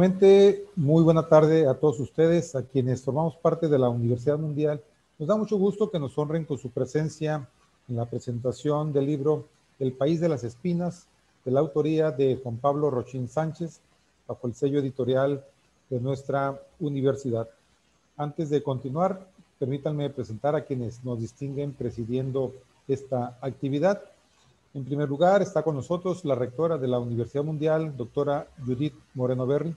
Nuevamente, muy buena tarde a todos ustedes, a quienes formamos parte de la Universidad Mundial. Nos da mucho gusto que nos honren con su presencia en la presentación del libro El País de las Espinas, de la autoría de Juan Pablo Rochín Sánchez, bajo el sello editorial de nuestra universidad. Antes de continuar, permítanme presentar a quienes nos distinguen presidiendo esta actividad. En primer lugar, está con nosotros la rectora de la Universidad Mundial, doctora Judith Moreno Berry.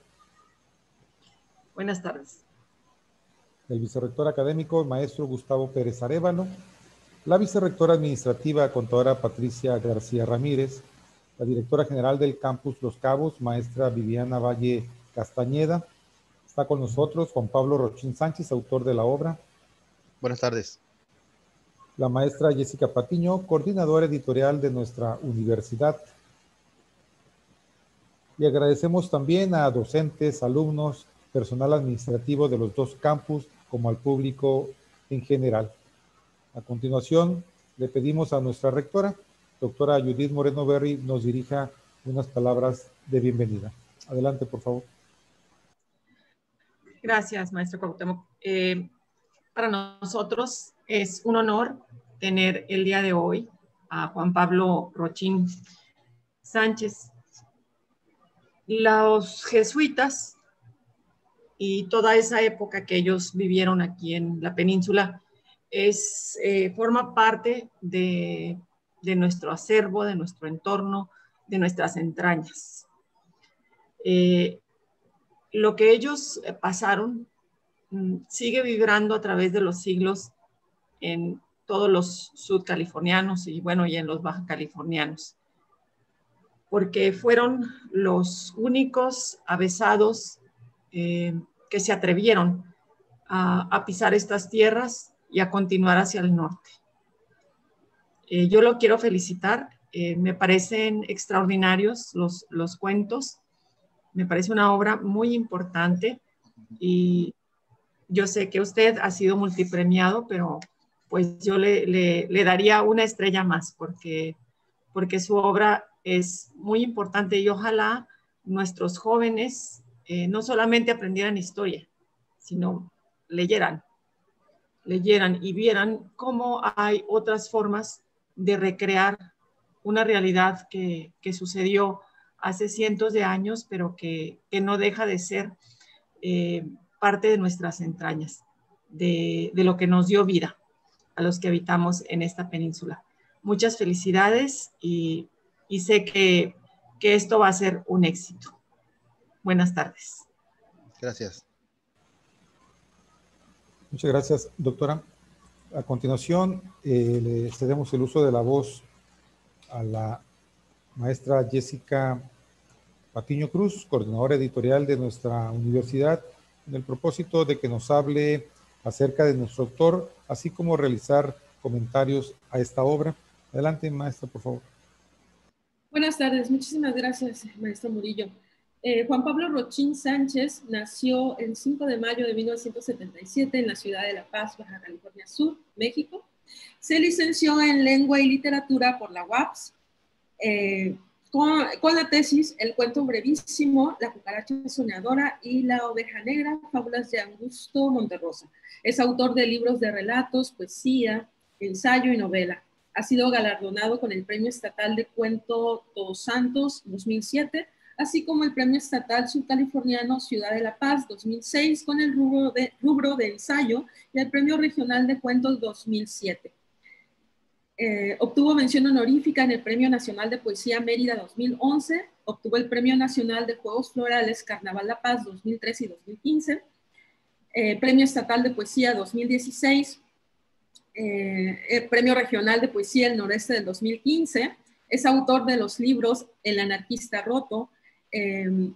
Buenas tardes. El vicerrector académico, maestro Gustavo Pérez Arévalo. La vicerrectora administrativa, contadora Patricia García Ramírez. La directora general del campus Los Cabos, maestra Viviana Valle Castañeda. Está con nosotros Juan Pablo Rochín Sánchez, autor de la obra. Buenas tardes. La maestra Jessica Patiño, coordinadora editorial de nuestra universidad. Y agradecemos también a docentes, alumnos, personal administrativo de los dos campus, como al público en general. A continuación, le pedimos a nuestra rectora, doctora Judith Moreno Berry, nos dirija unas palabras de bienvenida. Adelante, por favor. Gracias, maestro Cuauhtémoc. Para nosotros es un honor tener el día de hoy a Juan Pablo Rochín Sánchez. Los jesuitas y toda esa época que ellos vivieron aquí en la península forma parte de nuestro acervo, de nuestro entorno, de nuestras entrañas. Lo que ellos pasaron sigue vibrando a través de los siglos en todos los sudcalifornianos y bueno, y en los bajacalifornianos, porque fueron los únicos avesados que se atrevieron a pisar estas tierras y a continuar hacia el norte. Yo lo quiero felicitar, me parecen extraordinarios los cuentos, me parece una obra muy importante y yo sé que usted ha sido multipremiado, pero pues yo le daría una estrella más porque su obra es muy importante y ojalá nuestros jóvenes no solamente aprendieran historia, sino leyeran y vieran cómo hay otras formas de recrear una realidad que sucedió hace cientos de años, pero que no deja de ser parte de nuestras entrañas, de lo que nos dio vida a los que habitamos en esta península. Muchas felicidades y sé que esto va a ser un éxito. Buenas tardes. Gracias. Muchas gracias, doctora. A continuación, le cedemos el uso de la voz a la maestra Jessica Patiño Cruz, coordinadora editorial de nuestra universidad, en el propósito de que nos hable acerca de nuestro autor, así como realizar comentarios a esta obra. Adelante, maestra, por favor. Buenas tardes, muchísimas gracias, maestro Murillo. Juan Pablo Rochín Sánchez nació el 5 de mayo de 1977 en la ciudad de La Paz, Baja California Sur, México. Se licenció en Lengua y Literatura por la UAPS, con la tesis El cuento brevísimo, La cucaracha soñadora y La oveja negra, fábulas de Augusto Monterrosa. Es autor de libros de relatos, poesía, ensayo y novela. Ha sido galardonado con el Premio Estatal de Cuento Todos Santos 2007, así como el Premio Estatal Subcaliforniano Ciudad de La Paz 2006 con el rubro de ensayo y el Premio Regional de Cuentos 2007. Obtuvo mención honorífica en el Premio Nacional de Poesía Mérida 2011, obtuvo el Premio Nacional de Juegos Florales Carnaval La Paz 2013 y 2015, Premio Estatal de Poesía 2016, el Premio Regional de Poesía del Noreste del 2015, es autor de los libros El anarquista roto,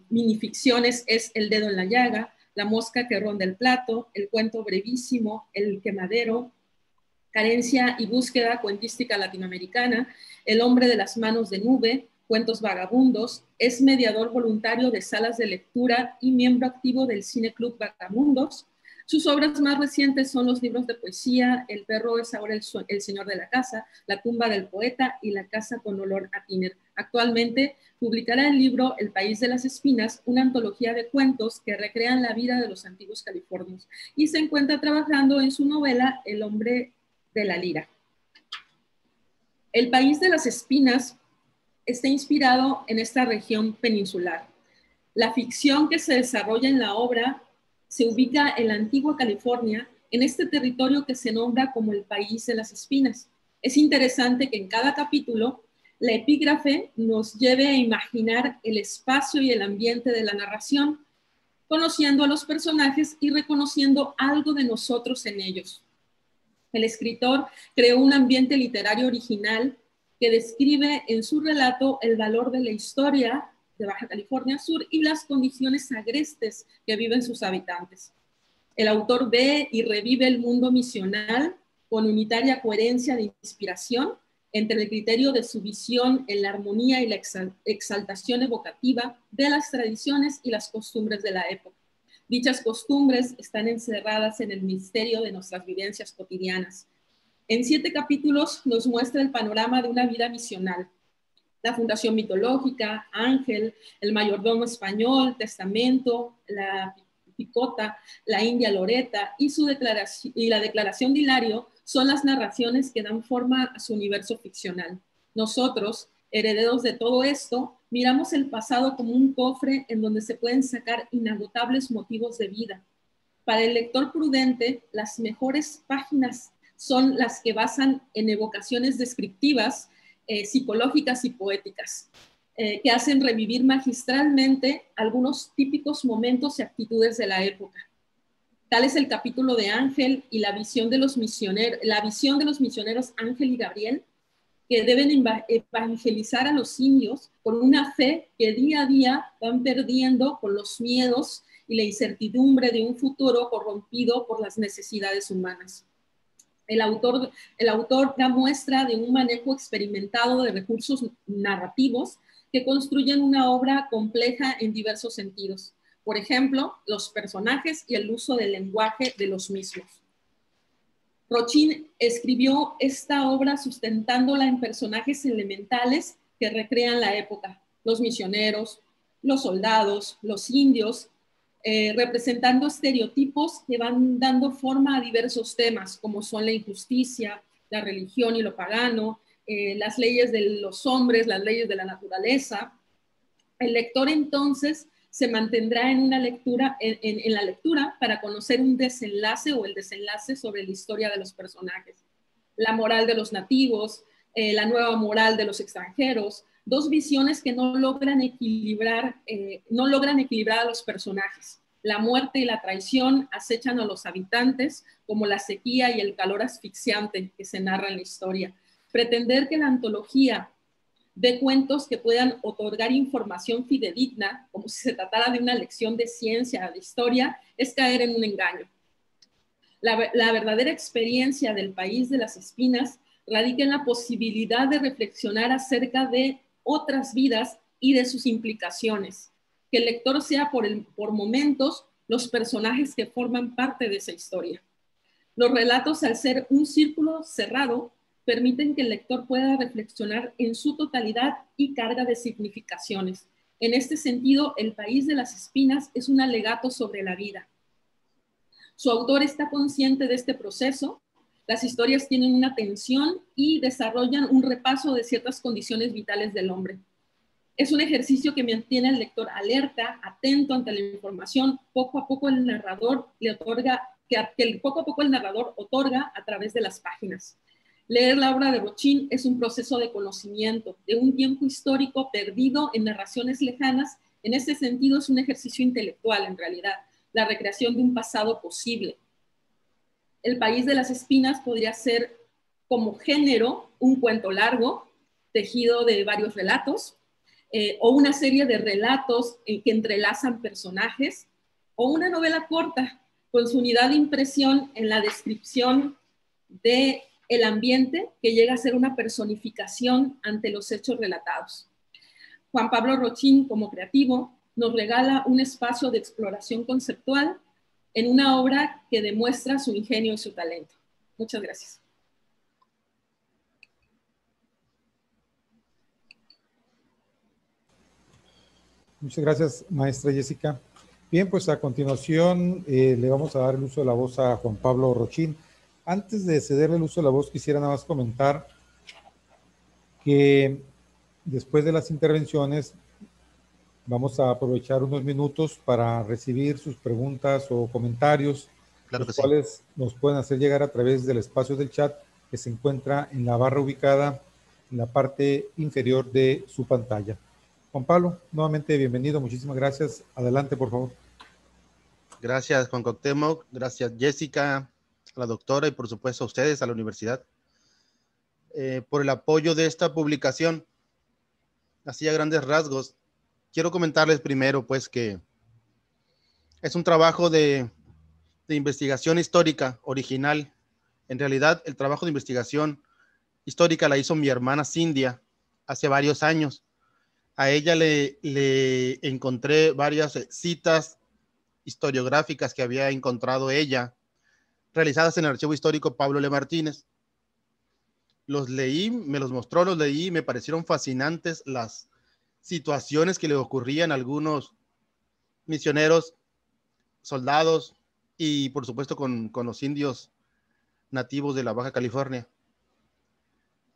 minificciones Es el dedo en la llaga, La mosca que ronda el plato, El cuento brevísimo, El quemadero, Carencia y búsqueda, cuentística latinoamericana, El hombre de las manos de nube, Cuentos vagabundos, es mediador voluntario de salas de lectura y miembro activo del Cine Club Vagamundos, Sus obras más recientes son los libros de poesía El perro es ahora el señor de la casa, La tumba del poeta y La casa con olor a tiner. Actualmente publicará el libro El país de las espinas, una antología de cuentos que recrean la vida de los antiguos californios, y se encuentra trabajando en su novela El hombre de la lira. El país de las espinas está inspirado en esta región peninsular. La ficción que se desarrolla en la obra se ubica en la antigua California, en este territorio que se nombra como el país de las espinas. Es interesante que en cada capítulo la epígrafe nos lleve a imaginar el espacio y el ambiente de la narración, conociendo a los personajes y reconociendo algo de nosotros en ellos. El escritor creó un ambiente literario original que describe en su relato el valor de la historia de Baja California Sur y las condiciones agrestes que viven sus habitantes. El autor ve y revive el mundo misional con unitaria coherencia de inspiración entre el criterio de su visión en la armonía y la exaltación evocativa de las tradiciones y las costumbres de la época. Dichas costumbres están encerradas en el misterio de nuestras vivencias cotidianas. En 7 capítulos nos muestra el panorama de una vida misional. La fundación mitológica, Ángel, el mayordomo español, Testamento, la Picota, la India Loreta y la declaración de Hilario son las narraciones que dan forma a su universo ficcional. Nosotros, herederos de todo esto, miramos el pasado como un cofre en donde se pueden sacar inagotables motivos de vida. Para el lector prudente, las mejores páginas son las que basan en evocaciones descriptivas, psicológicas y poéticas, que hacen revivir magistralmente algunos típicos momentos y actitudes de la época. Tal es el capítulo de Ángel y la visión de los misioneros Ángel y Gabriel, que deben evangelizar a los indios con una fe que día a día van perdiendo con los miedos y la incertidumbre de un futuro corrompido por las necesidades humanas. El autor da muestra de un manejo experimentado de recursos narrativos que construyen una obra compleja en diversos sentidos. Por ejemplo, los personajes y el uso del lenguaje de los mismos. Rochin escribió esta obra sustentándola en personajes elementales que recrean la época, los misioneros, los soldados, los indios, representando estereotipos que van dando forma a diversos temas, como son la injusticia, la religión y lo pagano, las leyes de los hombres, las leyes de la naturaleza. El lector entonces se mantendrá en la lectura para conocer un desenlace o el desenlace sobre la historia de los personajes. La moral de los nativos, la nueva moral de los extranjeros, dos visiones que no logran equilibrar a los personajes. La muerte y la traición acechan a los habitantes como la sequía y el calor asfixiante que se narra en la historia. Pretender que la antología de cuentos que puedan otorgar información fidedigna, como si se tratara de una lección de ciencia, de historia, es caer en un engaño. La verdadera experiencia del país de las espinas radica en la posibilidad de reflexionar acerca de otras vidas y de sus implicaciones. Que el lector sea por momentos los personajes que forman parte de esa historia. Los relatos, al ser un círculo cerrado, permiten que el lector pueda reflexionar en su totalidad y carga de significaciones. En este sentido, El país de las espinas es un alegato sobre la vida. Su autor está consciente de este proceso. Las historias tienen una tensión y desarrollan un repaso de ciertas condiciones vitales del hombre. Es un ejercicio que mantiene al lector alerta, atento ante la información. Poco a poco el narrador otorga a través de las páginas. Leer la obra de Rochin es un proceso de conocimiento de un tiempo histórico perdido en narraciones lejanas. En ese sentido es un ejercicio intelectual, en realidad, la recreación de un pasado posible. El país de las espinas podría ser como género un cuento largo, tejido de varios relatos, o una serie de relatos que entrelazan personajes, o una novela corta con su unidad de impresión en la descripción de el ambiente que llega a ser una personificación ante los hechos relatados. Juan Pablo Rochin, como creativo, nos regala un espacio de exploración conceptual en una obra que demuestra su ingenio y su talento. Muchas gracias. Muchas gracias, maestra Jessica. Bien, pues a continuación le vamos a dar el uso de la voz a Juan Pablo Rochín. Antes de cederle el uso de la voz, quisiera nada más comentar que después de las intervenciones vamos a aprovechar unos minutos para recibir sus preguntas o comentarios, Claro los que sí. cuales nos pueden hacer llegar a través del espacio del chat que se encuentra en la barra ubicada en la parte inferior de su pantalla. Juan Pablo, nuevamente bienvenido, muchísimas gracias. Adelante, por favor. Gracias, Juan Cuauhtémoc. Gracias, Jessica, a la doctora y por supuesto a ustedes, a la universidad, por el apoyo de esta publicación. Así a grandes rasgos, quiero comentarles primero pues que es un trabajo de investigación histórica original. En realidad, el trabajo de investigación histórica la hizo mi hermana Cindia hace varios años. A ella le encontré varias citas historiográficas que había encontrado ella, realizadas en el Archivo Histórico Pablo L. Martínez. Los leí, me los mostró, los leí, me parecieron fascinantes las situaciones que le ocurrían a algunos misioneros, soldados y por supuesto con los indios nativos de la Baja California.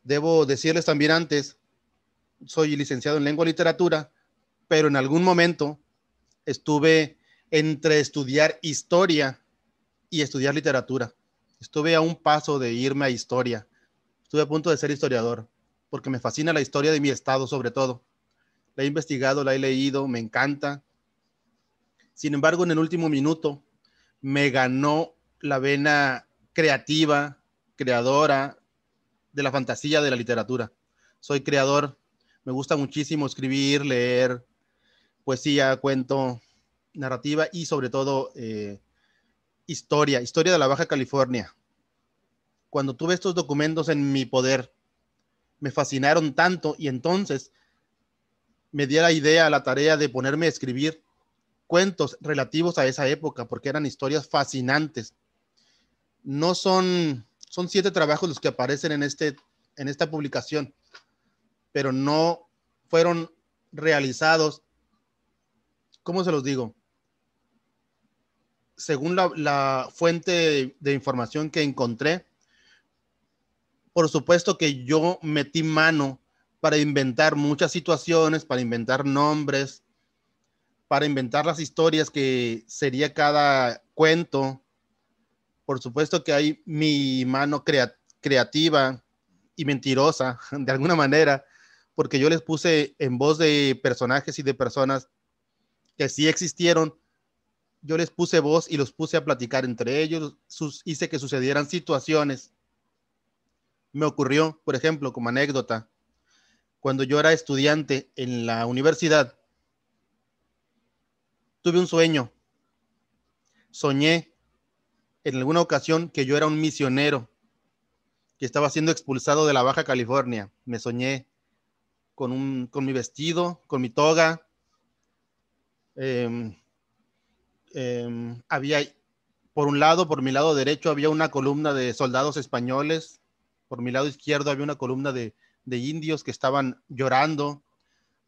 Debo decirles también antes, soy licenciado en lengua y literatura, pero en algún momento estuve entre estudiar historia y estudiar literatura. Estuve a un paso de irme a historia. Estuve a punto de ser historiador, porque me fascina la historia de mi estado sobre todo. La he investigado, la he leído, me encanta. Sin embargo, en el último minuto me ganó la vena creativa, creadora de la fantasía de la literatura. Soy creador, me gusta muchísimo escribir, leer poesía, cuento, narrativa y sobre todo historia de la Baja California. Cuando tuve estos documentos en mi poder, me fascinaron tanto y entonces me di la idea, la tarea de ponerme a escribir cuentos relativos a esa época, porque eran historias fascinantes. No son 7 trabajos los que aparecen en esta publicación, pero no fueron realizados, ¿cómo se los digo? Según la fuente de información que encontré, por supuesto que yo metí mano para inventar muchas situaciones, para inventar nombres, para inventar las historias que sería cada cuento. Por supuesto que hay mi mano creativa y mentirosa, de alguna manera, porque yo les puse en voz de personajes y de personas que sí existieron. Yo les puse voz y los puse a platicar entre ellos, hice que sucedieran situaciones. Me ocurrió, por ejemplo, como anécdota, cuando yo era estudiante en la universidad, tuve un sueño. Soñé en alguna ocasión que yo era un misionero que estaba siendo expulsado de la Baja California. Me soñé con mi vestido, con mi toga. Había, por mi lado derecho había una columna de soldados españoles, por mi lado izquierdo había una columna de indios que estaban llorando,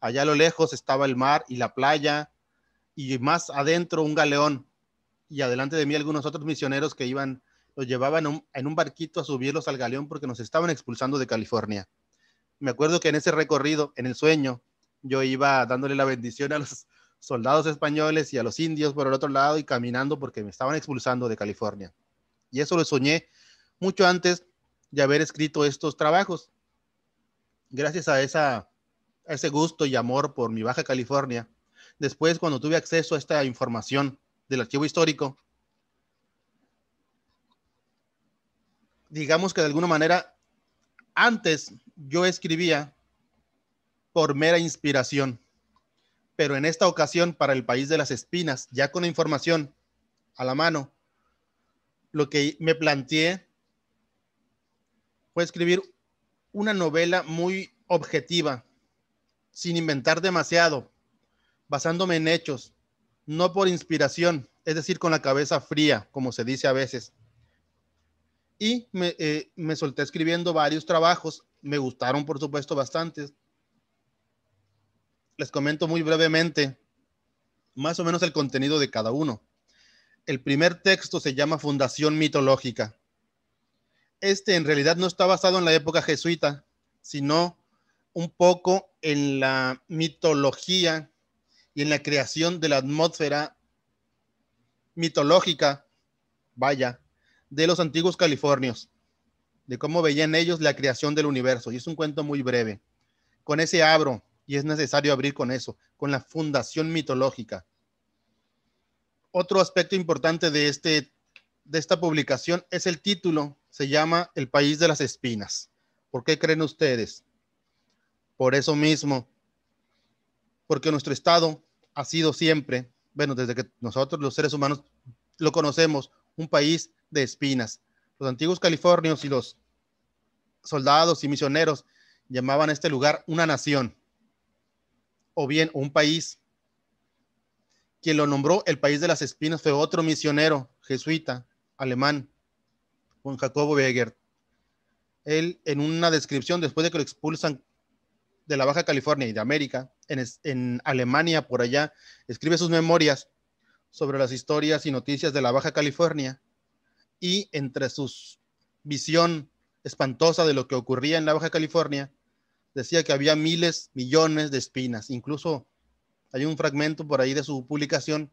allá a lo lejos estaba el mar y la playa, y más adentro un galeón, y adelante de mí algunos otros misioneros que los llevaban en un barquito a subirlos al galeón porque nos estaban expulsando de California. Me acuerdo que en ese recorrido, en el sueño, yo iba dándole la bendición a los soldados españoles y a los indios por el otro lado y caminando porque me estaban expulsando de California. Y eso lo soñé mucho antes de haber escrito estos trabajos. Gracias a ese gusto y amor por mi Baja California, después cuando tuve acceso a esta información del archivo histórico, digamos que de alguna manera, antes yo escribía por mera inspiración, pero en esta ocasión para el País de las Espinas, ya con la información a la mano, lo que me planteé fue escribir una novela muy objetiva, sin inventar demasiado, basándome en hechos, no por inspiración, es decir, con la cabeza fría, como se dice a veces. Y me solté escribiendo varios trabajos, me gustaron por supuesto bastantes. Les comento muy brevemente más o menos el contenido de cada uno. El primer texto se llama Fundación Mitológica. Este en realidad no está basado en la época jesuita, sino un poco en la mitología y en la creación de la atmósfera mitológica, vaya, de los antiguos californios, de cómo veían ellos la creación del universo. Y es un cuento muy breve. Con ese abro, y es necesario abrir con eso, con la fundación mitológica. Otro aspecto importante de esta publicación es el título. Se llama El País de las Espinas. ¿Por qué creen ustedes? Por eso mismo, porque nuestro estado ha sido siempre, bueno, desde que nosotros los seres humanos lo conocemos, un país de espinas. Los antiguos californios y los soldados y misioneros llamaban a este lugar una nación, o bien un país. Quien lo nombró el País de las Espinas fue otro misionero jesuita alemán, Juan Jacobo Beger. Él, en una descripción, después de que lo expulsan de la Baja California y de América, en Alemania, por allá, escribe sus memorias sobre las historias y noticias de la Baja California, y entre sus visión espantosa de lo que ocurría en la Baja California, decía que había miles, millones de espinas. Incluso hay un fragmento por ahí de su publicación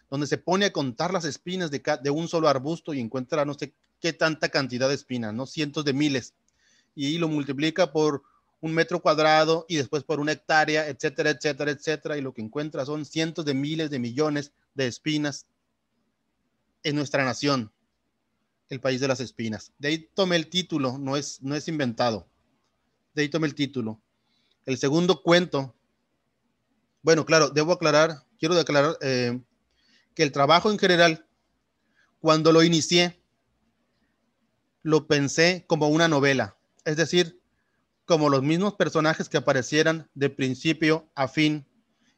donde se pone a contar las espinas de un solo arbusto y encuentra no sé qué tanta cantidad de espinas, ¿no? Cientos de miles. Y lo multiplica por 1 metro cuadrado y después por 1 hectárea, etcétera, etcétera, etcétera. Y lo que encuentra son cientos de miles de millones de espinas en nuestra nación, el País de las Espinas. De ahí tomé el título, no es inventado. De ahí tomé el título. El segundo cuento, bueno, claro, quiero declarar que el trabajo en general, cuando lo inicié, lo pensé como una novela, es decir, como los mismos personajes que aparecieran de principio a fin,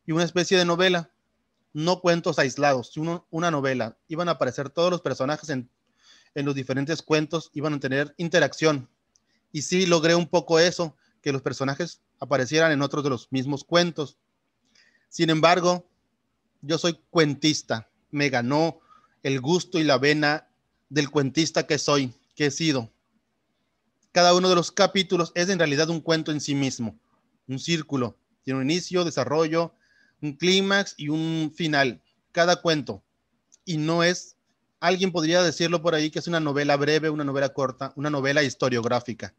y una especie de novela, no cuentos aislados, sino una novela. Iban a aparecer todos los personajes en los diferentes cuentos, iban a tener interacción, y sí logré un poco eso, que los personajes aparecieran en otros de los mismos cuentos. Sin embargo, yo soy cuentista, me ganó el gusto y la vena del cuentista que soy, que he sido. Cada uno de los capítulos es en realidad un cuento en sí mismo, un círculo, tiene un inicio, desarrollo, un clímax y un final, cada cuento. Y no es, alguien podría decirlo por ahí que es una novela breve, una novela corta, una novela historiográfica.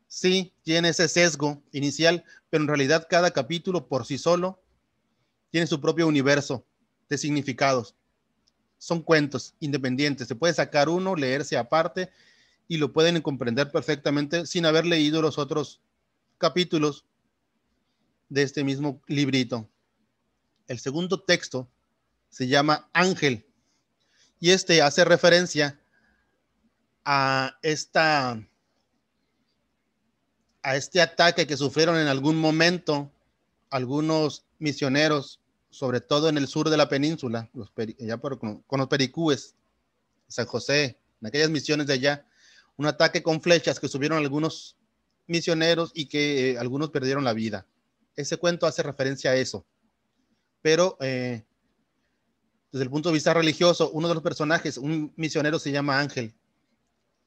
Sí, tiene ese sesgo inicial, pero en realidad cada capítulo por sí solo tiene su propio universo de significados. Son cuentos independientes, se puede sacar uno, leerse aparte y lo pueden comprender perfectamente sin haber leído los otros capítulos de este mismo librito. El segundo texto se llama Ángel y este hace referencia a este ataque que sufrieron en algún momento algunos misioneros, sobre todo en el sur de la península, con los pericúes, San José, en aquellas misiones de allá, un ataque con flechas que subieron algunos misioneros y que algunos perdieron la vida. Ese cuento hace referencia a eso. Pero desde el punto de vista religioso, uno de los personajes, un misionero, se llama Ángel.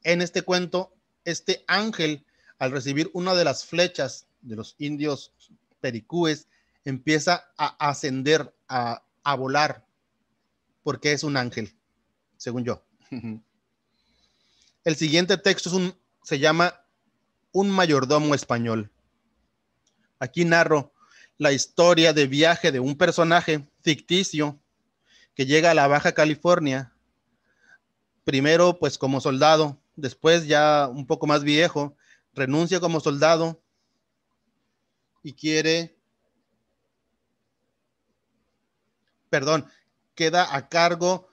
En este cuento, este ángel, al recibir una de las flechas de los indios pericúes, empieza a ascender, a volar, porque es un ángel, según yo. El siguiente texto se llama Un mayordomo español. Aquí narro la historia de viaje de un personaje ficticio que llega a la Baja California, primero pues como soldado, después ya un poco más viejo, renuncia como soldado y queda a cargo.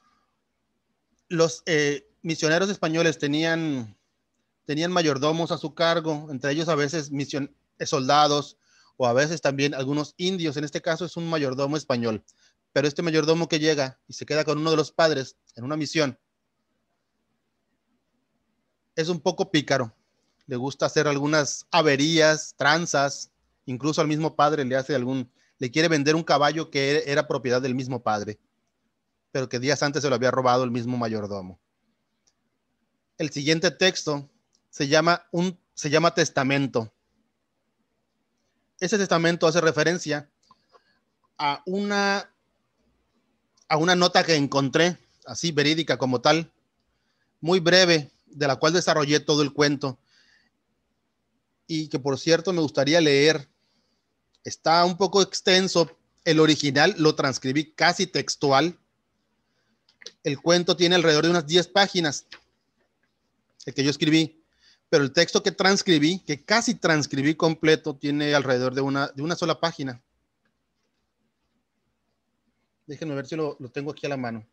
Los misioneros españoles tenían mayordomos a su cargo, entre ellos a veces soldados o a veces también algunos indios. En este caso es un mayordomo español, pero este mayordomo que llega y se queda con uno de los padres en una misión es un poco pícaro. Le gusta hacer algunas averías, tranzas, incluso al mismo padre le quiere vender un caballo que era propiedad del mismo padre, pero que días antes se lo había robado el mismo mayordomo. El siguiente texto se llama testamento. Ese testamento hace referencia a una nota que encontré, así verídica como tal, muy breve, de la cual desarrollé todo el cuento, y que por cierto me gustaría leer. Está un poco extenso. El original lo transcribí casi textual. El cuento tiene alrededor de unas 10 páginas, el que yo escribí, pero el texto que transcribí, que casi transcribí completo, tiene alrededor de una sola página. Déjenme ver si lo tengo aquí a la mano.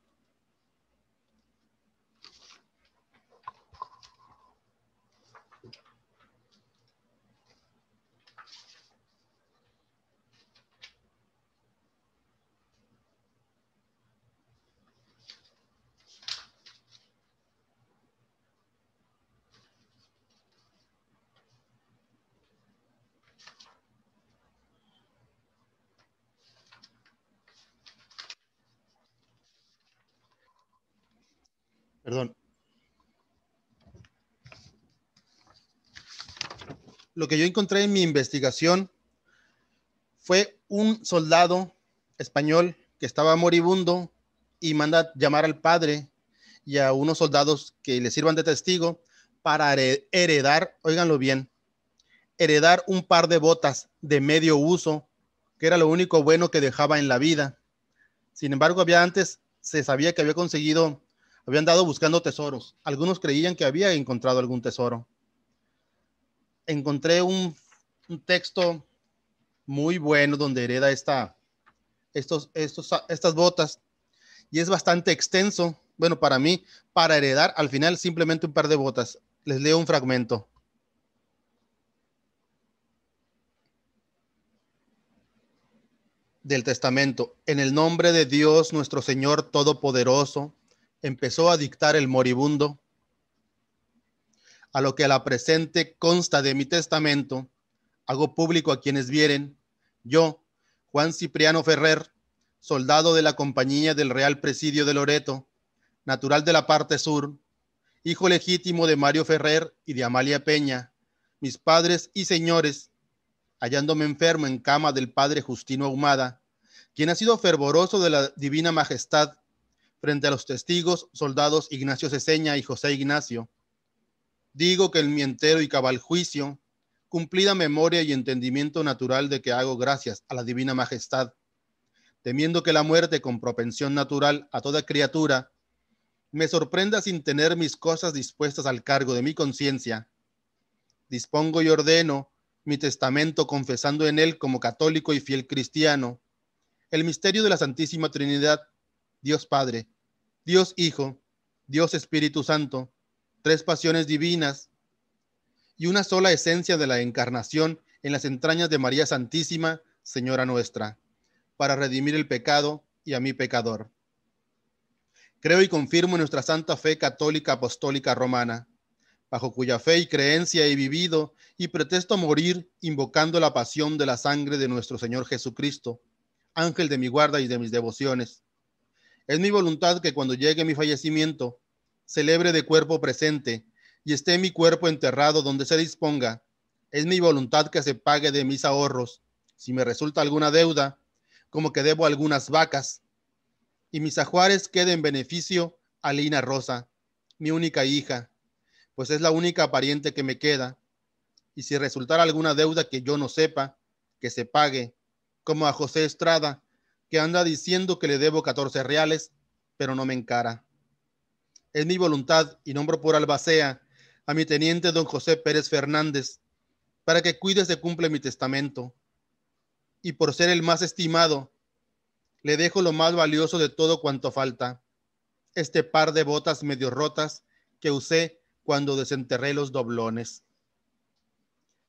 Perdón. Lo que yo encontré en mi investigación fue un soldado español que estaba moribundo y manda llamar al padre y a unos soldados que le sirvan de testigo para heredar, óiganlo bien, heredar un par de botas de medio uso, que era lo único bueno que dejaba en la vida. Sin embargo, se sabía que había andado buscando tesoros. Algunos creían que había encontrado algún tesoro. Encontré un texto muy bueno donde hereda estas botas, y es bastante extenso. Bueno, para mí, para heredar al final simplemente un par de botas. Les leo un fragmento. Del testamento. En el nombre de Dios, nuestro Señor Todopoderoso, empezó a dictar el moribundo. A lo que a la presente consta de mi testamento, hago público a quienes vieren, yo, Juan Cipriano Ferrer, soldado de la Compañía del Real Presidio de Loreto, natural de la parte sur, hijo legítimo de Mario Ferrer y de Amalia Peña, mis padres y señores, hallándome enfermo en cama del padre Justino Ahumada, quien ha sido fervoroso de la divina majestad frente a los testigos, soldados Ignacio Ceseña y José Ignacio. Digo que en mi entero y cabal juicio, cumplida memoria y entendimiento natural de que hago gracias a la divina majestad, temiendo que la muerte con propensión natural a toda criatura me sorprenda sin tener mis cosas dispuestas al cargo de mi conciencia, dispongo y ordeno mi testamento confesando en él como católico y fiel cristiano el misterio de la Santísima Trinidad, Dios Padre, Dios Hijo, Dios Espíritu Santo, tres pasiones divinas y una sola esencia de la encarnación en las entrañas de María Santísima, Señora nuestra, para redimir el pecado y a mi pecador. Creo y confirmo en nuestra santa fe católica apostólica romana, bajo cuya fe y creencia he vivido y pretesto morir invocando la pasión de la sangre de nuestro Señor Jesucristo, ángel de mi guarda y de mis devociones. Es mi voluntad que cuando llegue mi fallecimiento, celebre de cuerpo presente y esté mi cuerpo enterrado donde se disponga. Es mi voluntad que se pague de mis ahorros, si me resulta alguna deuda, como que debo algunas vacas, y mis ajuares queden en beneficio a Lina Rosa, mi única hija, pues es la única pariente que me queda, y si resultara alguna deuda que yo no sepa, que se pague, como a José Estrada, que anda diciendo que le debo 14 reales, pero no me encara. Es mi voluntad, y nombro por albacea a mi teniente don José Pérez Fernández, para que cuide se cumple mi testamento, y por ser el más estimado, le dejo lo más valioso de todo cuanto falta, este par de botas medio rotas que usé cuando desenterré los doblones.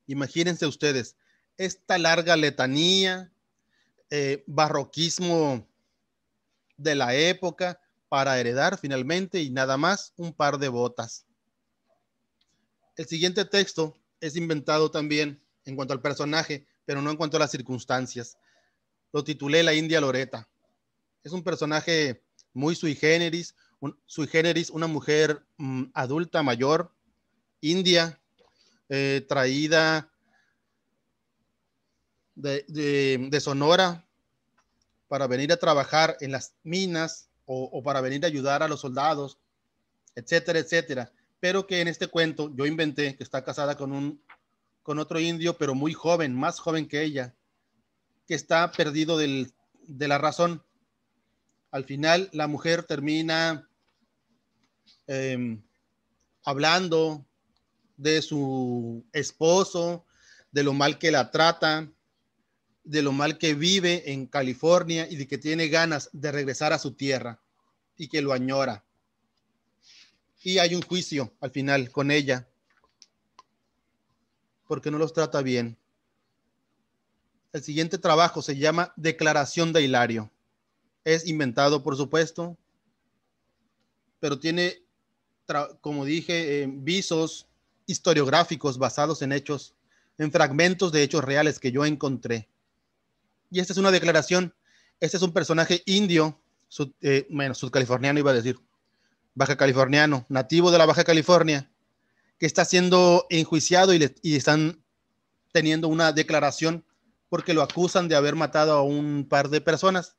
Imagínense ustedes, esta larga letanía, barroquismo de la época para heredar finalmente y nada más un par de botas. El siguiente texto es inventado también en cuanto al personaje, pero no en cuanto a las circunstancias. Lo titulé La India Loreta. Es un personaje muy sui generis, una mujer adulta mayor, india, traída de Sonora para venir a trabajar en las minas o para venir a ayudar a los soldados, etcétera, etcétera. Pero que en este cuento yo inventé que está casada con otro indio, pero muy joven, más joven que ella, que está perdido de la razón. Al final la mujer termina hablando de su esposo, de lo mal que la trata, de lo mal que vive en California y de que tiene ganas de regresar a su tierra y que lo añora. Y hay un juicio al final con ella porque no los trata bien. El siguiente trabajo se llama Declaración de Hilario. Es inventado, por supuesto, pero tiene, como dije, visos historiográficos basados en hechos, en fragmentos de hechos reales que yo encontré. Y esta es una declaración. Este es un personaje indio, sudcaliforniano iba a decir, baja californiano, nativo de la Baja California, que está siendo enjuiciado y están teniendo una declaración porque lo acusan de haber matado a un par de personas.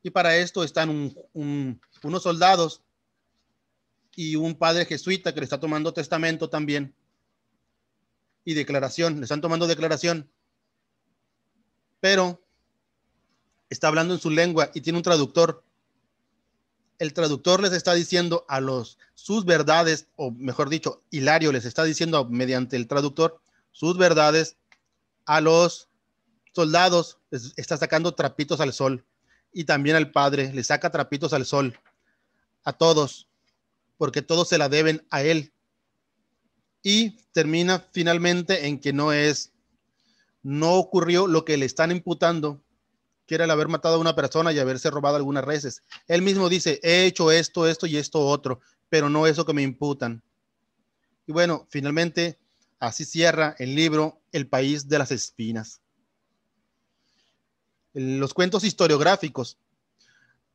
Y para esto están unos soldados y un padre jesuita que le está tomando testamento también y declaración, le están tomando declaración, pero está hablando en su lengua y tiene un traductor. El traductor les está diciendo sus verdades, o mejor dicho, Hilario les está diciendo mediante el traductor sus verdades a los soldados, les está sacando trapitos al sol, y también al padre le saca trapitos al sol, a todos, porque todos se la deben a él. Y termina finalmente en que no ocurrió lo que le están imputando, que era el haber matado a una persona y haberse robado algunas reses. Él mismo dice, he hecho esto y esto otro, pero no eso que me imputan. Y bueno, finalmente así cierra el libro El País de las Espinas. Los cuentos historiográficos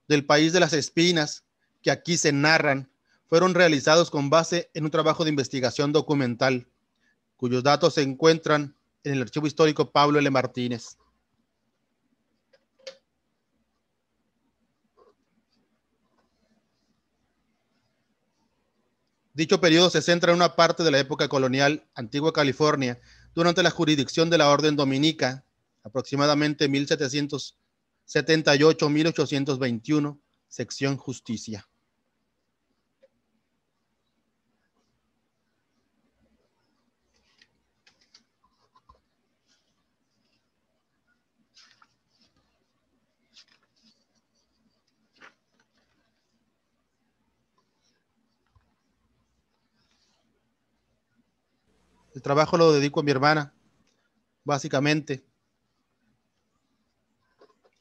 del País de las Espinas que aquí se narran fueron realizados con base en un trabajo de investigación documental, cuyos datos se encuentran en el Archivo Histórico Pablo L. Martínez. Dicho periodo se centra en una parte de la época colonial, Antigua California, durante la jurisdicción de la Orden Dominica, aproximadamente 1778-1821, sección Justicia. El trabajo lo dedico a mi hermana, básicamente.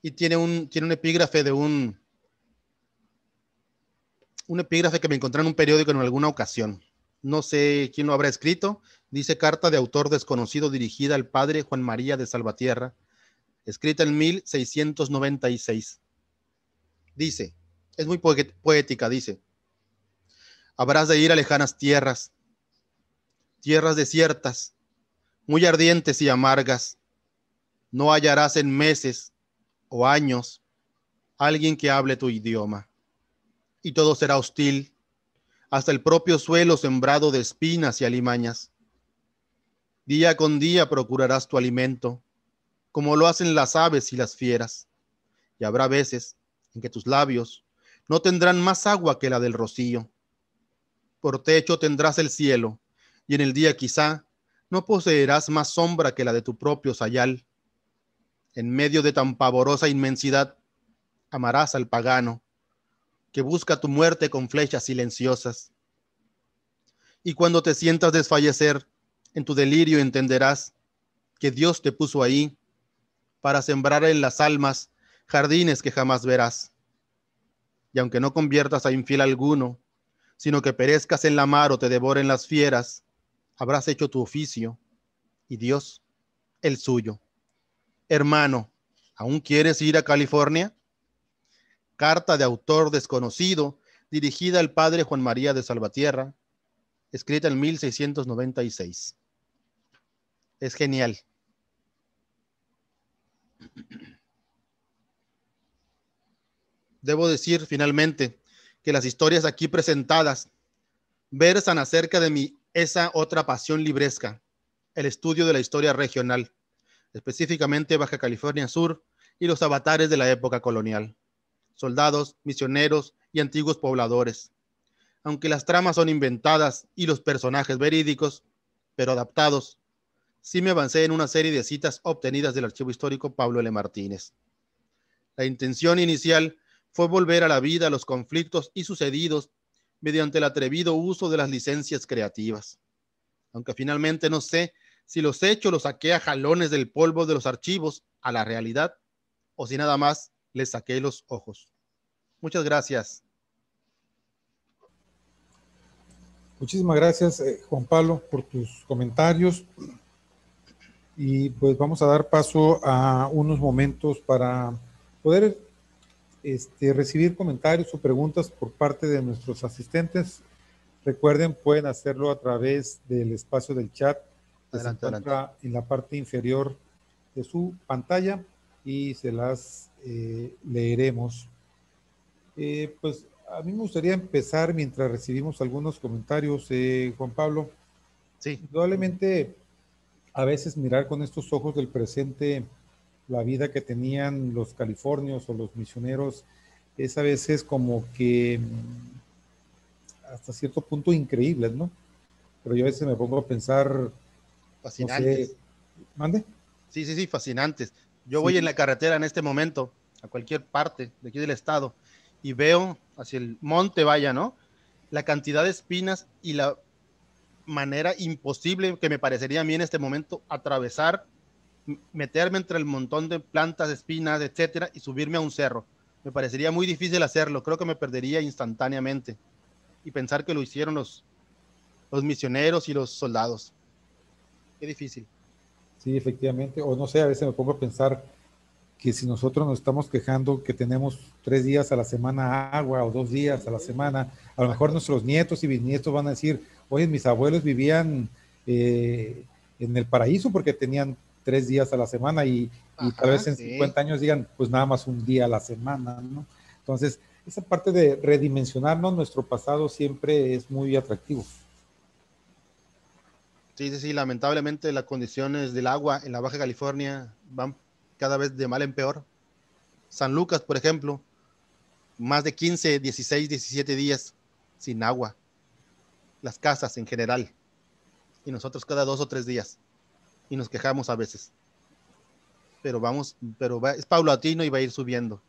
Y tiene un epígrafe de un epígrafe que me encontré en un periódico en alguna ocasión. No sé quién lo habrá escrito. Dice: carta de autor desconocido dirigida al padre Juan María de Salvatierra, escrita en 1696. Dice, es muy poética, dice: habrás de ir a lejanas tierras desiertas, muy ardientes y amargas. No hallarás en meses o años alguien que hable tu idioma, y todo será hostil, hasta el propio suelo sembrado de espinas y alimañas. Día con día procurarás tu alimento, como lo hacen las aves y las fieras, y habrá veces en que tus labios no tendrán más agua que la del rocío. Por techo tendrás el cielo, y en el día quizá no poseerás más sombra que la de tu propio sayal. En medio de tan pavorosa inmensidad, amarás al pagano, que busca tu muerte con flechas silenciosas. Y cuando te sientas desfallecer, en tu delirio entenderás que Dios te puso ahí para sembrar en las almas jardines que jamás verás. y aunque no conviertas a infiel alguno, sino que perezcas en la mar o te devoren las fieras, habrás hecho tu oficio y Dios el suyo. Hermano, ¿aún quieres ir a California? Carta de autor desconocido, dirigida al padre Juan María de Salvatierra, escrita en 1696. Es genial. Debo decir finalmente que las historias aquí presentadas versan acerca de esa otra pasión libresca, el estudio de la historia regional, específicamente Baja California Sur y los avatares de la época colonial, soldados, misioneros y antiguos pobladores. Aunque las tramas son inventadas y los personajes verídicos, pero adaptados, sí me avancé en una serie de citas obtenidas del archivo histórico Pablo L. Martínez. La intención inicial fue volver a la vida los conflictos y sucedidos mediante el atrevido uso de las licencias creativas. Aunque finalmente no sé si los hechos los saqué a jalones del polvo de los archivos a la realidad o si nada más les saqué los ojos. Muchas gracias. Muchísimas gracias, Juan Pablo, por tus comentarios. Y pues vamos a dar paso a unos momentos para poder recibir comentarios o preguntas por parte de nuestros asistentes. Recuerden, pueden hacerlo a través del espacio del chat que se encuentra en la parte inferior de su pantalla y se las leeremos. Pues a mí me gustaría empezar mientras recibimos algunos comentarios, Juan Pablo. Sí. Probablemente a veces mirar con estos ojos del presente la vida que tenían los californios o los misioneros es a veces como que hasta cierto punto increíble, ¿no? Pero yo a veces me pongo a pensar, fascinantes. No sé, ¿mande? Sí, fascinantes. Yo voy en la carretera en este momento, a cualquier parte de aquí del estado, y veo hacia el monte, vaya, ¿no? La cantidad de espinas y la manera imposible que me parecería a mí en este momento atravesar, meterme entre el montón de plantas, espinas, etcétera, y subirme a un cerro. Me parecería muy difícil hacerlo. Creo que me perdería instantáneamente. Y pensar que lo hicieron los misioneros y los soldados. Qué difícil. Sí, efectivamente. O no sé, a veces me pongo a pensar que si nosotros nos estamos quejando que tenemos 3 días a la semana agua o 2 días a la semana, a lo mejor nuestros nietos y bisnietos van a decir, oye, mis abuelos vivían en el paraíso porque tenían 3 días a la semana y tal vez en 50 años digan, pues nada más un día a la semana, ¿no? Entonces, esa parte de redimensionarnos nuestro pasado siempre es muy atractivo. Sí, lamentablemente las condiciones del agua en la Baja California van cada vez de mal en peor. San Lucas, por ejemplo, más de 15, 16, 17 días sin agua. Las casas en general. Y nosotros cada 2 o 3 días. Y nos quejamos a veces. Pero es paulatino y va a ir subiendo.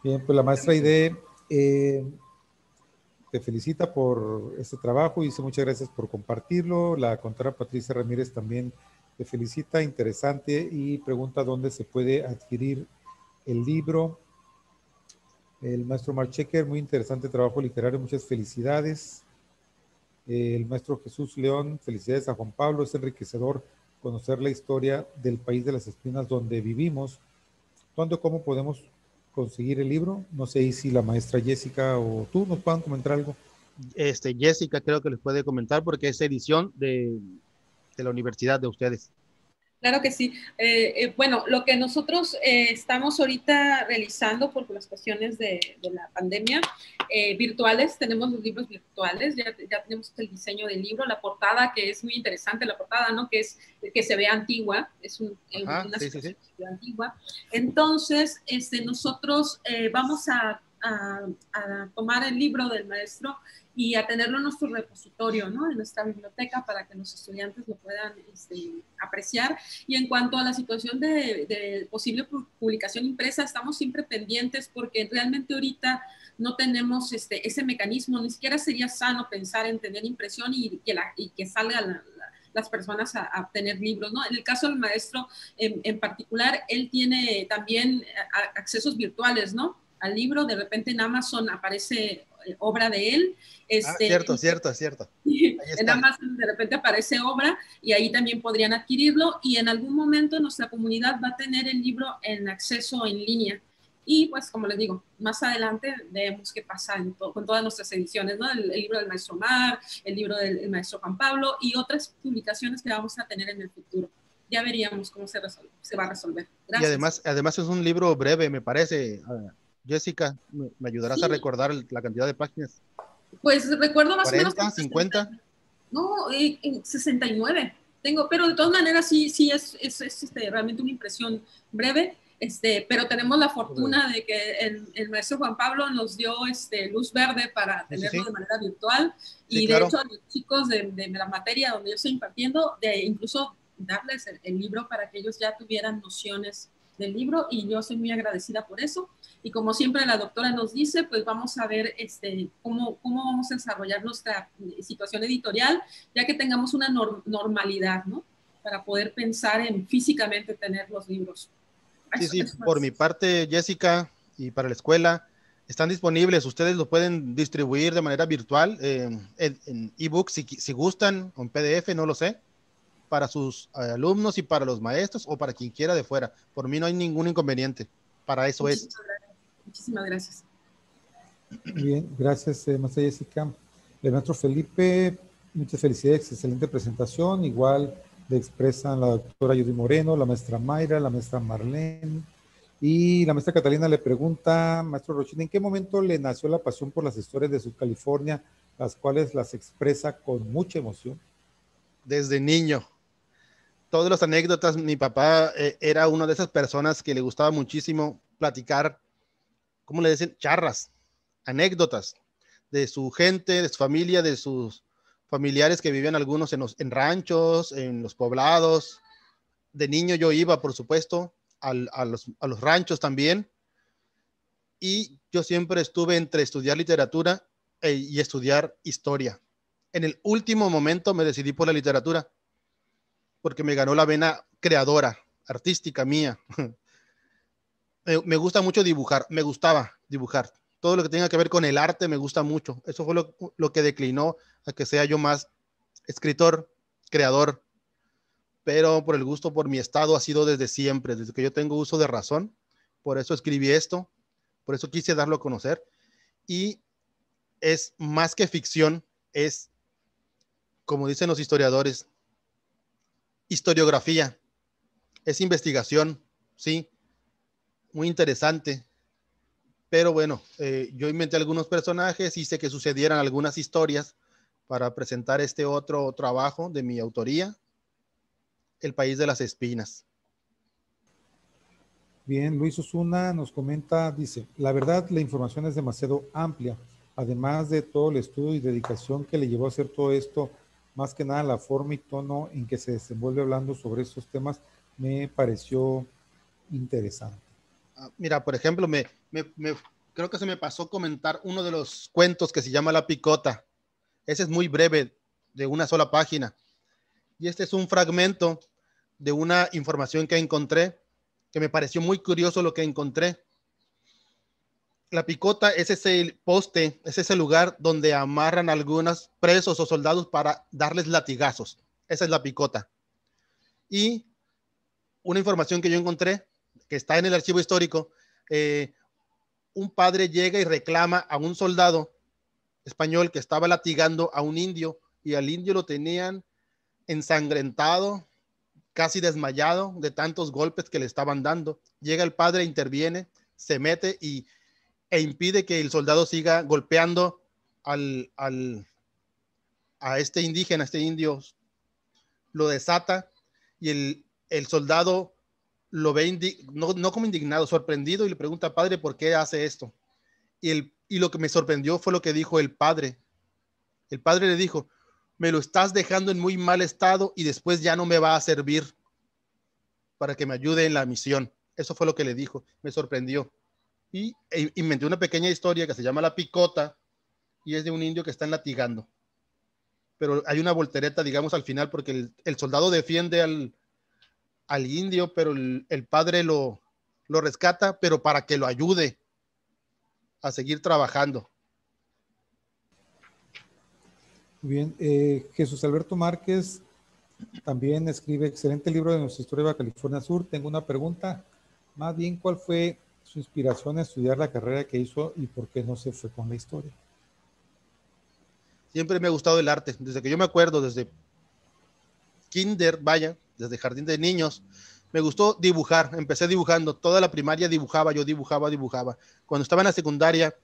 Bien, pues la maestra Aide te felicita por este trabajo y dice muchas gracias por compartirlo. La contadora Patricia Ramírez también te felicita, interesante, y pregunta dónde se puede adquirir el libro. El maestro Marchecker, muy interesante trabajo literario, muchas felicidades. El maestro Jesús León, felicidades a Juan Pablo, es enriquecedor conocer la historia del país de las espinas donde vivimos. ¿Cuándo, cómo podemos conseguir el libro? No sé si la maestra Jessica o tú nos puedan comentar algo. Jessica creo que les puede comentar porque es edición de la universidad de ustedes. Claro que sí. Bueno, lo que nosotros estamos ahorita realizando por las cuestiones de la pandemia, virtuales, tenemos los libros virtuales, ya tenemos el diseño del libro, la portada, que es muy interesante, la portada, ¿no? Que se ve antigua, es una situación antigua. Entonces, nosotros vamos a tomar el libro del maestro y a tenerlo en nuestro repositorio, ¿no? En nuestra biblioteca para que los estudiantes lo puedan apreciar. Y en cuanto a la situación de posible publicación impresa, estamos siempre pendientes porque realmente ahorita no tenemos ese mecanismo, ni siquiera sería sano pensar en tener impresión y que salgan las personas a obtener libros, ¿no? En el caso del maestro en particular, él tiene también accesos virtuales, ¿no? al libro. De repente en Amazon aparece obra de él. Cierto. En Amazon de repente aparece obra y ahí también podrían adquirirlo, y en algún momento nuestra comunidad va a tener el libro en acceso en línea. Y pues, como les digo, más adelante vemos qué pasa con todas nuestras ediciones, ¿no? El libro del maestro Omar, el libro del maestro Juan Pablo y otras publicaciones que vamos a tener en el futuro. Ya veríamos cómo se va a resolver. Gracias. Y además es un libro breve, me parece. Jessica, ¿me ayudarás a recordar la cantidad de páginas? Pues recuerdo más 40, o menos. 50. No, 69 tengo, pero de todas maneras sí es realmente una impresión breve. Pero tenemos la fortuna de que el maestro Juan Pablo nos dio luz verde para tenerlo de manera virtual, y de hecho a los chicos de la materia donde yo estoy impartiendo, de incluso darles el libro para que ellos ya tuvieran nociones del libro, y yo soy muy agradecida por eso. Y como siempre la doctora nos dice, pues vamos a ver cómo vamos a desarrollar nuestra situación editorial, ya que tengamos una normalidad, ¿no? Para poder pensar en físicamente tener los libros. Sí, por mi parte, Jessica, y para la escuela, están disponibles. Ustedes lo pueden distribuir de manera virtual en ebook si gustan, o en PDF, no lo sé, para sus alumnos y para los maestros o para quien quiera de fuera. Por mí no hay ningún inconveniente. Para eso Muchísimas gracias. Bien, gracias, maestra Jessica. El maestro Felipe, muchas felicidades, excelente presentación. Igual le expresan la doctora Judy Moreno, la maestra Mayra, la maestra Marlene, y la maestra Catalina le pregunta, maestro Rochín, ¿en qué momento le nació la pasión por las historias de Sud California, las cuales las expresa con mucha emoción? Desde niño. Todas las anécdotas, mi papá era una de esas personas que le gustaba muchísimo platicar, ¿cómo le dicen? Charras, anécdotas de su gente, de su familia, de sus familiares que vivían algunos en ranchos, en los poblados. De niño yo iba, por supuesto, a los ranchos también, y yo siempre estuve entre estudiar literatura y estudiar historia. En el último momento me decidí por la literatura, porque me ganó la vena creadora, artística mía. Me gusta mucho dibujar, me gustaba dibujar. Todo lo que tenga que ver con el arte me gusta mucho. Eso fue lo que declinó a que sea yo más escritor, creador. Pero por el gusto por mi estado ha sido desde siempre, desde que yo tengo uso de razón. Por eso escribí esto, por eso quise darlo a conocer. Y es más que ficción, es, como dicen los historiadores, historiografía, es investigación, sí, muy interesante. Pero bueno, yo inventé algunos personajes, hice que sucedieran algunas historias para presentar este otro trabajo de mi autoría, El País de las Espinas. Bien, Luis Osuna nos comenta, dice, la verdad la información es demasiado amplia, además de todo el estudio y dedicación que le llevó a hacer todo esto, más que nada la forma y tono en que se desenvuelve hablando sobre estos temas me pareció interesante. Mira, por ejemplo, creo que se me pasó comentar uno de los cuentos que se llama La Picota. Ese es muy breve, de una sola página. Y este es un fragmento de una información que encontré, que me pareció muy curioso lo que encontré. La Picota es ese poste, es ese lugar donde amarran a algunos presos o soldados para darles latigazos. Esa es la Picota. Y una información que yo encontré, que está en el archivo histórico, un padre llega y reclama a un soldado español que estaba latigando a un indio, y al indio lo tenían ensangrentado, casi desmayado de tantos golpes que le estaban dando. Llega el padre, interviene, se mete e impide que el soldado siga golpeando a este indígena, a este indio. Lo desata, y el soldado lo ve no como indignado, sorprendido, y le pregunta, padre, ¿por qué hace esto? Y lo que me sorprendió fue lo que dijo el padre. El padre le dijo, me lo estás dejando en muy mal estado y después ya no me va a servir para que me ayude en la misión. Eso fue lo que le dijo. Me sorprendió. Y inventé una pequeña historia que se llama La Picota, y es de un indio que están latigando. Pero hay una voltereta, digamos, al final, porque el soldado defiende al indio, pero el padre lo rescata, pero para que lo ayude. a seguir trabajando. Muy bien, Jesús Alberto Márquez también escribe excelente libro de nuestra historia de Baja California Sur. Tengo una pregunta, más bien, ¿cuál fue su inspiración a estudiar la carrera que hizo y por qué no se fue con la historia? Siempre me ha gustado el arte, desde que yo me acuerdo, desde kinder, vaya, desde jardín de niños, me gustó dibujar. Empecé dibujando, toda la primaria dibujaba, yo dibujaba. Cuando estaba en la secundaria,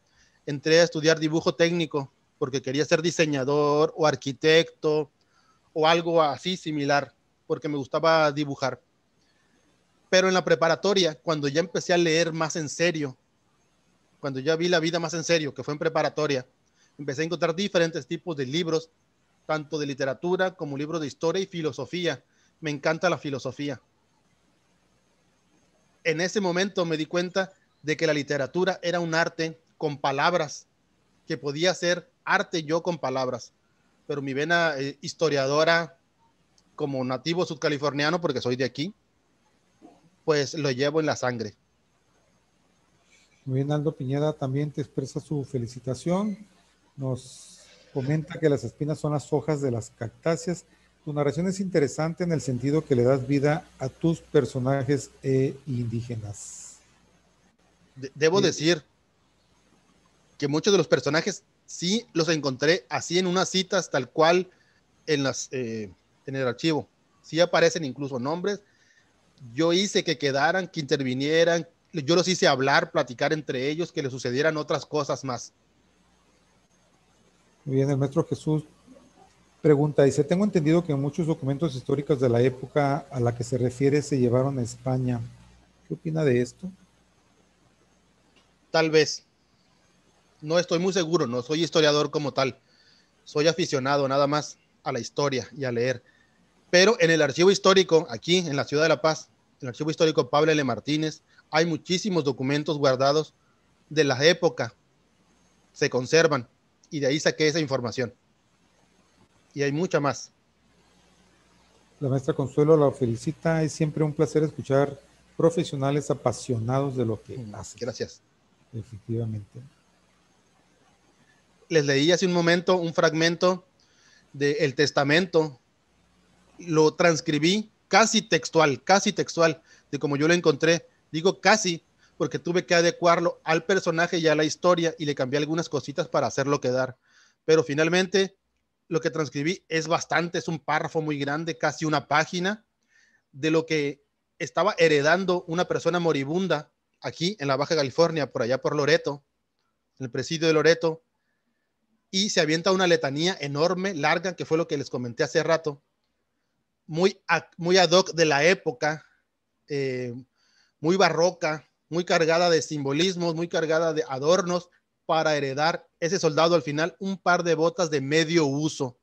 entré a estudiar dibujo técnico, porque quería ser diseñador o arquitecto, o algo así similar, porque me gustaba dibujar. Pero en la preparatoria, cuando ya empecé a leer más en serio, cuando ya vi la vida más en serio, que fue en preparatoria, empecé a encontrar diferentes tipos de libros, tanto de literatura como libros de historia y filosofía. Me encanta la filosofía. En ese momento me di cuenta de que la literatura era un arte con palabras, que podía ser arte yo con palabras. Pero mi vena historiadora, como nativo sudcaliforniano, porque soy de aquí, pues lo llevo en la sangre. Muy bien, Aldo Piñeda también te expresa su felicitación. Nos comenta que las espinas son las hojas de las cactáceas. Tu narración es interesante en el sentido que le das vida a tus personajes indígenas. Debo decir que muchos de los personajes sí los encontré así en unas citas tal cual en el archivo. Sí aparecen incluso nombres. Yo hice que quedaran, que intervinieran. Yo los hice hablar, platicar entre ellos, que les sucedieran otras cosas más. Muy bien, el maestro Jesús pregunta, dice, tengo entendido que muchos documentos históricos de la época a la que se refiere se llevaron a España. ¿Qué opina de esto? Tal vez. No estoy muy seguro, no soy historiador como tal. Soy aficionado nada más a la historia y a leer. Pero en el archivo histórico, aquí en la ciudad de La Paz, en el archivo histórico Pablo L. Martínez, hay muchísimos documentos guardados de la época. Se conservan y de ahí saqué esa información. Y hay mucha más. La maestra Consuelo la felicita. Es siempre un placer escuchar profesionales apasionados de lo que hacen. Gracias. Efectivamente. Les leí hace un momento un fragmento del Testamento. Lo transcribí casi textual, de como yo lo encontré. Digo casi porque tuve que adecuarlo al personaje y a la historia y le cambié algunas cositas para hacerlo quedar. Pero finalmente lo que transcribí es bastante, es un párrafo muy grande, casi una página, de lo que estaba heredando una persona moribunda aquí en la Baja California, por allá por Loreto, en el presidio de Loreto, y se avienta una letanía enorme, larga, que fue lo que les comenté hace rato, muy ad hoc de la época, muy barroca, muy cargada de simbolismos, muy cargada de adornos, para heredar ese soldado al final un par de botas de medio uso.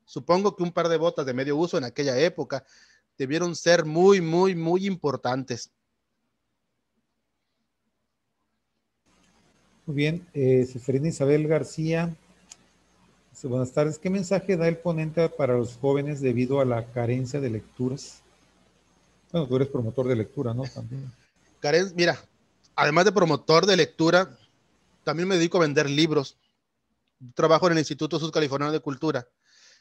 Supongo que un par de botas de medio uso en aquella época debieron ser muy, muy, muy importantes. Muy bien, Seferina Isabel García. Buenas tardes. ¿Qué mensaje da el ponente para los jóvenes debido a la carencia de lecturas? Bueno, tú eres promotor de lectura, ¿no? También. Karen, mira, además de promotor de lectura, también me dedico a vender libros. Trabajo en el Instituto Sudcaliforniano de Cultura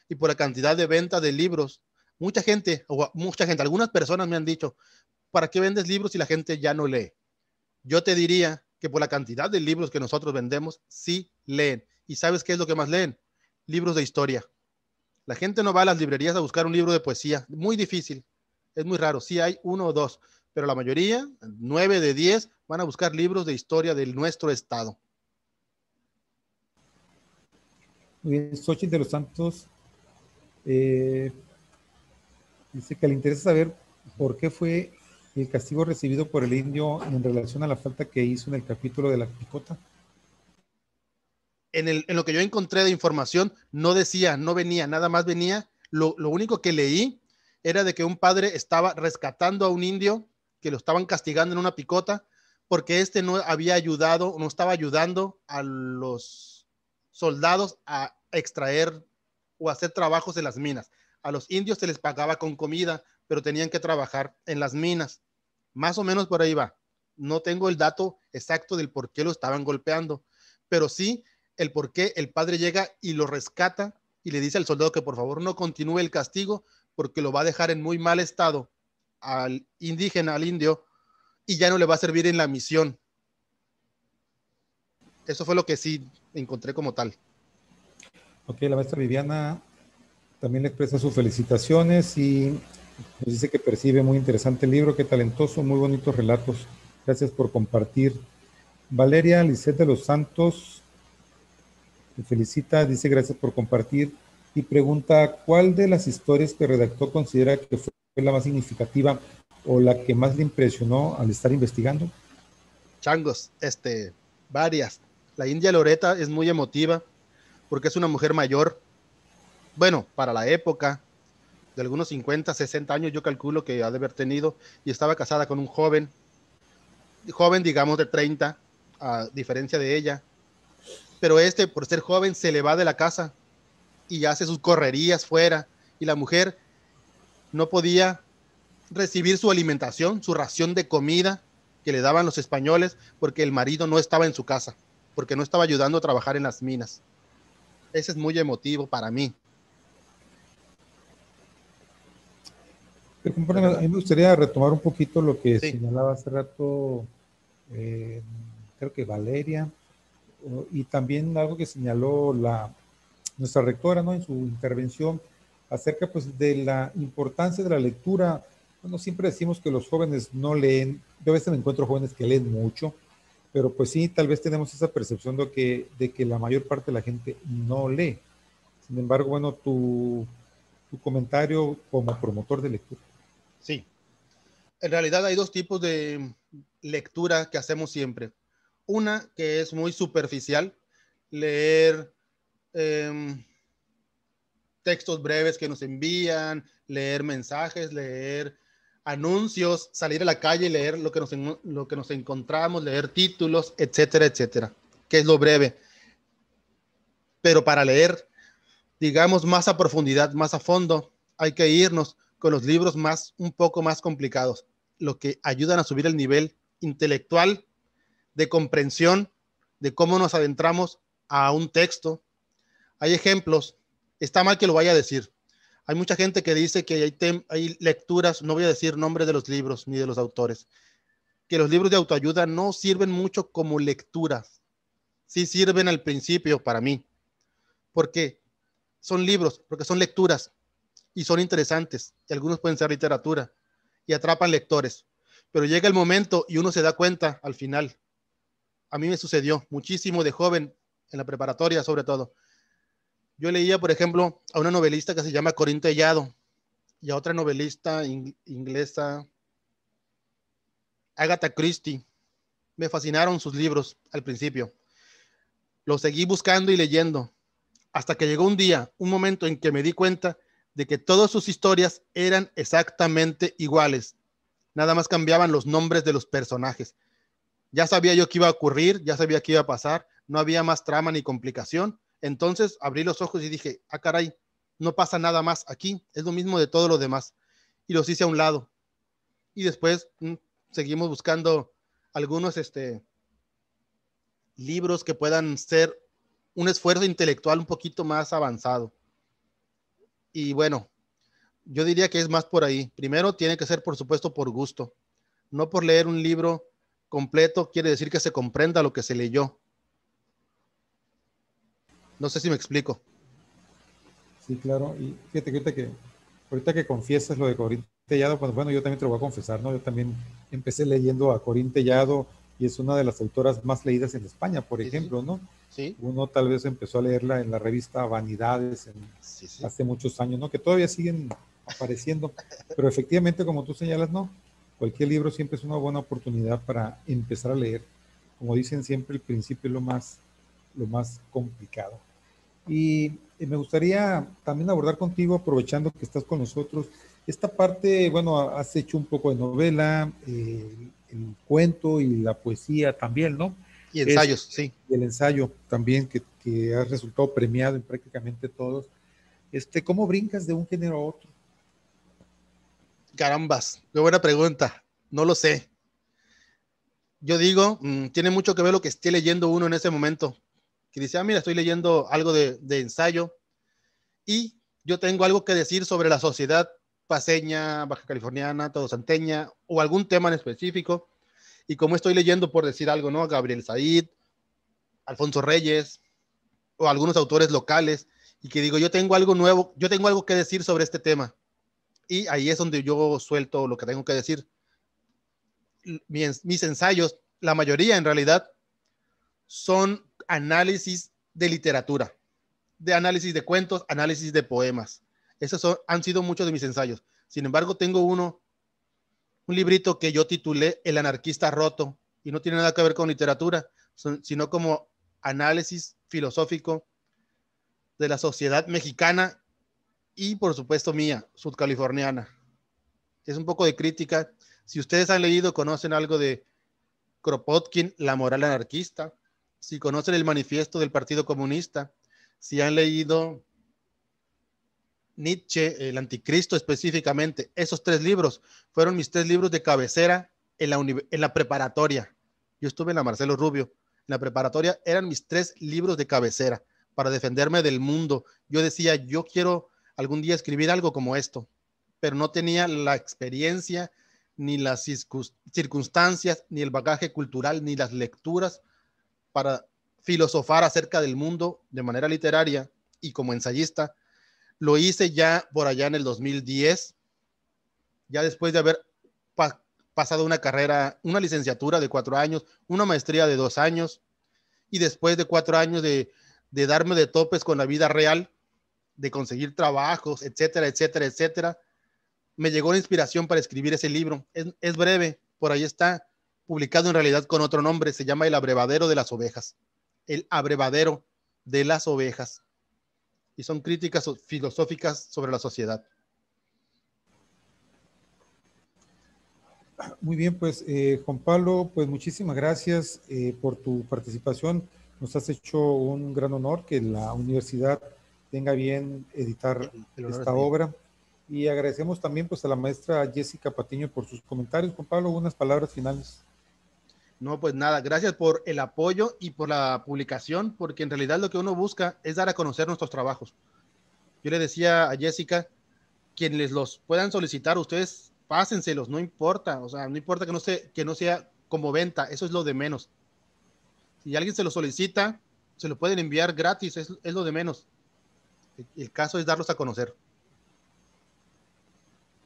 y por la cantidad de venta de libros, mucha gente, algunas personas me han dicho, ¿para qué vendes libros si la gente ya no lee? Yo te diría que por la cantidad de libros que nosotros vendemos, sí leen. ¿Y sabes qué es lo que más leen? Libros de historia. La gente no va a las librerías a buscar un libro de poesía. Muy difícil. Es muy raro. Sí hay 1 o 2, pero la mayoría, 9 de 10, van a buscar libros de historia de nuestro estado. Muy bien, Xochitl de los Santos dice que le interesa saber por qué fue el castigo recibido por el indio en relación a la falta que hizo en el capítulo de la picota. En lo que yo encontré de información, no decía, no venía, nada más venía. Lo único que leí era de que un padre estaba rescatando a un indio que lo estaban castigando en una picota porque no había ayudado, no estaba ayudando a los soldados a extraer o hacer trabajos en las minas. A los indios se les pagaba con comida, pero tenían que trabajar en las minas. Más o menos por ahí va. No tengo el dato exacto del por qué lo estaban golpeando, pero sí el por qué el padre llega y lo rescata y le dice al soldado que por favor no continúe el castigo porque lo va a dejar en muy mal estado al indígena, al indio, y ya no le va a servir en la misión. Eso fue lo que sí encontré como tal. Ok, la maestra Viviana también le expresa sus felicitaciones y nos dice que percibe muy interesante el libro, qué talentoso, muy bonitos relatos. Gracias por compartir. Valeria Lisset de los Santos te felicita, dice gracias por compartir y pregunta, ¿cuál de las historias que redactó considera que fue la más significativa o la que más le impresionó al estar investigando? Changos, varias. La India Loreta es muy emotiva porque es una mujer mayor, bueno, para la época, de algunos 50, 60 años yo calculo que ha de haber tenido, y estaba casada con un joven digamos de 30, a diferencia de ella, pero por ser joven se le va de la casa y hace sus correrías fuera, y la mujer no podía recibir su alimentación, su ración de comida que le daban los españoles, porque el marido no estaba en su casa, porque no estaba ayudando a trabajar en las minas. Ese es muy emotivo para mí. A mí me gustaría retomar un poquito lo que sí señalaba hace rato, creo que Valeria, y también algo que señaló nuestra rectora, ¿no?, en su intervención acerca pues de la importancia de la lectura. Bueno, siempre decimos que los jóvenes no leen, yo a veces me encuentro jóvenes que leen mucho, pero pues sí, tal vez tenemos esa percepción de que la mayor parte de la gente no lee. Sin embargo, bueno, tu comentario como promotor de lectura. Sí, en realidad hay dos tipos de lectura que hacemos siempre. Una que es muy superficial, leer textos breves que nos envían, leer mensajes, leer anuncios, salir a la calle y leer lo que nos encontramos, leer títulos, etcétera, etcétera, que es lo breve. Pero para leer, digamos, más a profundidad, más a fondo, hay que irnos con los libros un poco más complicados, lo que ayudan a subir el nivel intelectual, de comprensión, de cómo nos adentramos a un texto. Hay ejemplos, está mal que lo vaya a decir. Hay mucha gente que dice que hay lecturas, no voy a decir nombres de los libros ni de los autores, que los libros de autoayuda no sirven mucho como lecturas. Sí sirven al principio para mí, porque son libros, porque son lecturas y son interesantes. Y algunos pueden ser literatura y atrapan lectores. Pero llega el momento y uno se da cuenta al final. A mí me sucedió muchísimo de joven, en la preparatoria sobre todo. Yo leía, por ejemplo, a una novelista que se llama Corín Tellado y a otra novelista inglesa, Agatha Christie. Me fascinaron sus libros al principio. Los seguí buscando y leyendo hasta que llegó un día, un momento en que me di cuenta de que todas sus historias eran exactamente iguales. Nada más cambiaban los nombres de los personajes. Ya sabía yo qué iba a ocurrir, ya sabía qué iba a pasar, no había más trama ni complicación. Entonces abrí los ojos y dije, ah, caray, no pasa nada más aquí, es lo mismo de todo lo demás. Y los hice a un lado. Y después seguimos buscando algunos libros que puedan ser un esfuerzo intelectual un poquito más avanzado. Y bueno, yo diría que es más por ahí. Primero tiene que ser, por supuesto, por gusto. No por leer un libro completo quiere decir que se comprenda lo que se leyó. No sé si me explico. Sí, claro. Y fíjate que ahorita que confiesas lo de Corín Tellado, pues bueno, yo también te lo voy a confesar, ¿no? Yo también empecé leyendo a Corín Tellado y es una de las autoras más leídas en España, por ejemplo, ¿no? Sí. Uno tal vez empezó a leerla en la revista Vanidades hace muchos años, ¿no? Que todavía siguen apareciendo, pero efectivamente, como tú señalas, no. Cualquier libro siempre es una buena oportunidad para empezar a leer. Como dicen siempre, el principio es lo más complicado. Y me gustaría también abordar contigo, aprovechando que estás con nosotros, esta parte, bueno, has hecho un poco de novela, el cuento y la poesía también, ¿no? Y ensayos, sí. Y el ensayo también, que has resultado premiado en prácticamente todos. ¿Cómo brincas de un género a otro? Carambas, qué buena pregunta. No lo sé. Yo digo, tiene mucho que ver lo que esté leyendo uno en ese momento. que dice, mira, estoy leyendo algo de ensayo y yo tengo algo que decir sobre la sociedad paceña, baja californiana, todosanteña o algún tema en específico. Y como estoy leyendo, por decir algo, ¿no? Gabriel Said, Alfonso Reyes o algunos autores locales, y que digo, yo tengo algo nuevo, yo tengo algo que decir sobre este tema. Y ahí es donde yo suelto lo que tengo que decir. Mis ensayos, la mayoría en realidad, son análisis de literatura, de análisis de cuentos, análisis de poemas. Esos han sido muchos de mis ensayos. Sin embargo, tengo un librito que yo titulé El anarquista roto, y no tiene nada que ver con literatura, sino como análisis filosófico de la sociedad mexicana y, por supuesto, mía, sudcaliforniana. Es un poco de crítica. Si ustedes han leído, conocen algo de Kropotkin, La moral anarquista, si conocen el manifiesto del Partido Comunista, si han leído Nietzsche, el Anticristo específicamente, esos 3 libros fueron mis 3 libros de cabecera en la preparatoria. Yo estuve en la Marcelo Rubio. En la preparatoria eran mis 3 libros de cabecera para defenderme del mundo. Yo decía, yo quiero algún día escribir algo como esto, pero no tenía la experiencia, ni las circunstancias, ni el bagaje cultural, ni las lecturas para filosofar acerca del mundo de manera literaria. Y como ensayista lo hice ya por allá en el 2010, ya después de haber pasado una carrera, una licenciatura de 4 años, una maestría de 2 años, y después de 4 años de darme de topes con la vida real, de conseguir trabajos, etcétera, etcétera, etcétera, me llegó la inspiración para escribir ese libro. Es breve, por ahí está, publicado en realidad con otro nombre, se llama El abrevadero de las ovejas. El abrevadero de las ovejas. Y son críticas filosóficas sobre la sociedad. Muy bien, pues Juan Pablo, pues muchísimas gracias por tu participación. Nos has hecho un gran honor que la universidad tenga bien editar esta obra. Y agradecemos también pues a la maestra Jessica Patiño por sus comentarios. Juan Pablo, unas palabras finales. No, pues nada, gracias por el apoyo y por la publicación, porque en realidad lo que uno busca es dar a conocer nuestros trabajos. Yo le decía a Jessica, quienes los puedan solicitar, ustedes pásenselos, no importa, o sea, no importa que no sea como venta, eso es lo de menos. Si alguien se lo solicita, se lo pueden enviar gratis, es lo de menos. El caso es darlos a conocer.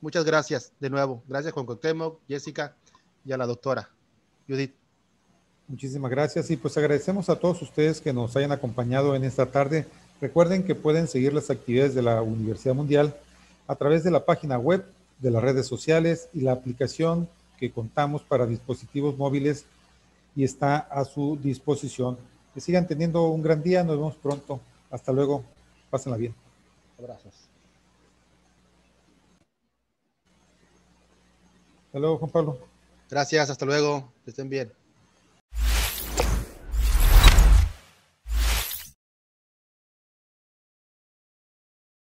Muchas gracias de nuevo. Gracias Juan Cuauhtémoc, Jessica y a la doctora Judith. Muchísimas gracias y pues agradecemos a todos ustedes que nos hayan acompañado en esta tarde. Recuerden que pueden seguir las actividades de la Universidad Mundial a través de la página web, de las redes sociales y la aplicación que contamos para dispositivos móviles y está a su disposición. Que sigan teniendo un gran día, nos vemos pronto. Hasta luego, pásenla bien. Abrazos. Hasta luego, Juan Pablo. Gracias, hasta luego, que estén bien.